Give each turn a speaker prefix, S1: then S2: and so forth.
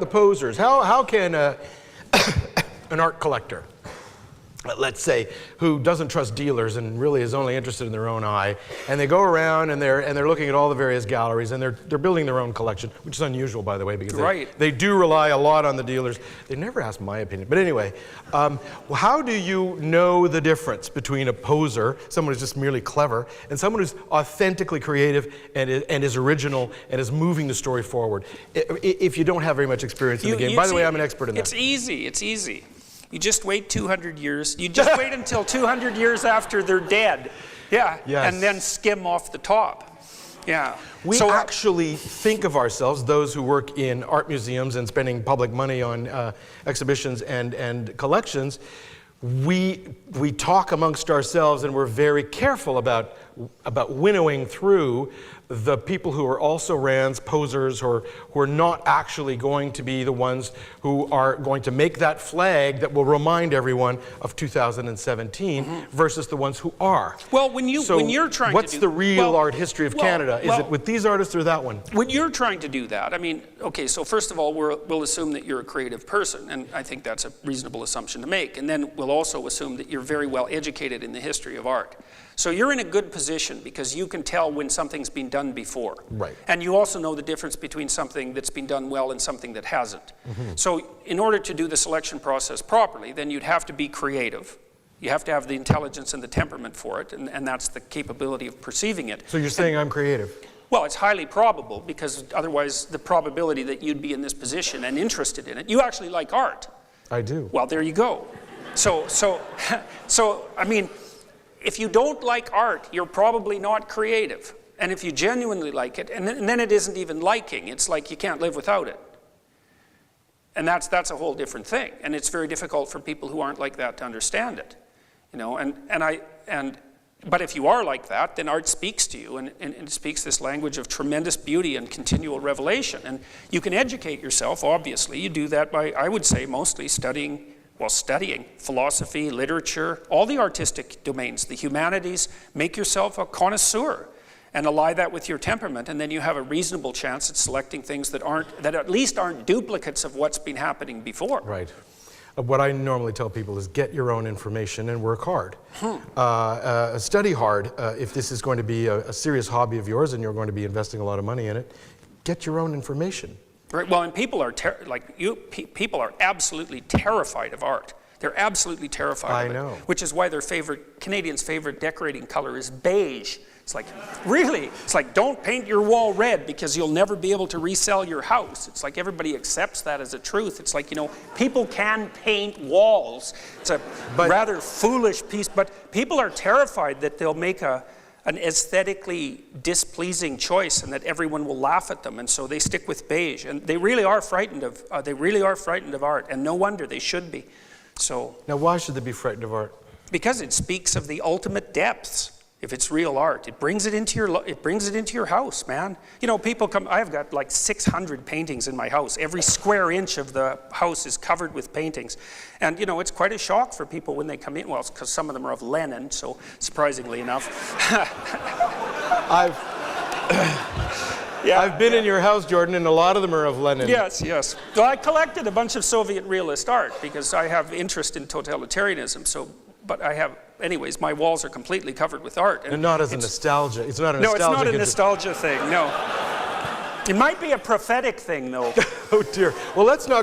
S1: the posers. How can an art collector, let's say, who doesn't trust dealers and really is only interested in their own eye, and they go around and they're looking at all the various galleries and they're building their own collection, which is unusual, by the way, because they do rely a lot on the dealers. They never ask my opinion, but anyway, how do you know the difference between a poser, someone who's just merely clever, and someone who's authentically creative and is original and is moving the story forward, if you don't have very much experience in the game? By the way, I'm an expert in that.
S2: It's easy. You just wait 200 years. You just wait until 200 years after they're dead. Yeah. Yes. And then skim off the top. Yeah.
S1: We actually think of ourselves, those who work in art museums and spending public money on exhibitions and collections, we talk amongst ourselves and we're very careful about winnowing through the people who are also rands, posers, or who are not actually going to be the ones who are going to make that flag that will remind everyone of 2017 versus the ones who are.
S2: Well, when you're trying to do...
S1: What's the real art history of Canada? Is it with these artists or that one?
S2: When you're trying to do that, I mean, okay, so first of all, we'll assume that you're a creative person, and I think that's a reasonable assumption to make. And then we'll also assume that you're very well educated in the history of art. So you're in a good position because you can tell when something's been done before.
S1: Right.
S2: And you also know the difference between something that's been done well and something that hasn't. So in order to do the selection process properly, then you'd have to be creative. You have to have the intelligence and the temperament for it, and that's the capability of perceiving it.
S1: So you're saying I'm creative?
S2: Well, it's highly probable, because otherwise the probability that you'd be in this position and interested in it, you actually like art.
S1: I do.
S2: Well, there you go. So I mean, if you don't like art, you're probably not creative. And if you genuinely like it, and then it isn't even liking, it's like you can't live without it. And that's a whole different thing. And it's very difficult for people who aren't like that to understand it. You know, but if you are like that, then art speaks to you, and it speaks this language of tremendous beauty and continual revelation. And you can educate yourself, obviously. You do that by, I would say, mostly studying philosophy, literature, all the artistic domains, the humanities. Make yourself a connoisseur and ally that with your temperament, and then you have a reasonable chance at selecting things that at least aren't duplicates of what's been happening before.
S1: Right. What I normally tell people is get your own information and work hard. Study hard if this is going to be a serious hobby of yours and you're going to be investing a lot of money in it. Get your own information.
S2: Right. Well, and people are people are absolutely terrified of art. They're absolutely terrified of it. Which is why Canadians' favorite decorating color is beige. It's like, really? It's like, don't paint your wall red because you'll never be able to resell your house. It's like everybody accepts that as a truth. It's like, you know, people can paint walls. It's a rather foolish piece, but people are terrified that they'll make an aesthetically displeasing choice and that everyone will laugh at them, and so they stick with beige. And they really are frightened of art, and no wonder they should be. So
S1: now, why should they be frightened of art?
S2: Because it speaks of the ultimate depths. If it's real art, it brings it into your house, man. You know, people come. I've got like 600 paintings in my house. Every square inch of the house is covered with paintings, and you know, it's quite a shock for people when they come in. Well, it's because some of them are of Lenin, so surprisingly enough.
S1: I've been in your house, Jordan, and a lot of them are of Lenin.
S2: Yes. Well, I collected a bunch of Soviet realist art because I have interest in totalitarianism. But I have, anyways, my walls are completely covered with art.
S1: And not as a nostalgia. It's not a nostalgia.
S2: No, it's not a nostalgia thing, no. It might be a prophetic thing, though.
S1: Oh, dear. Well, let's not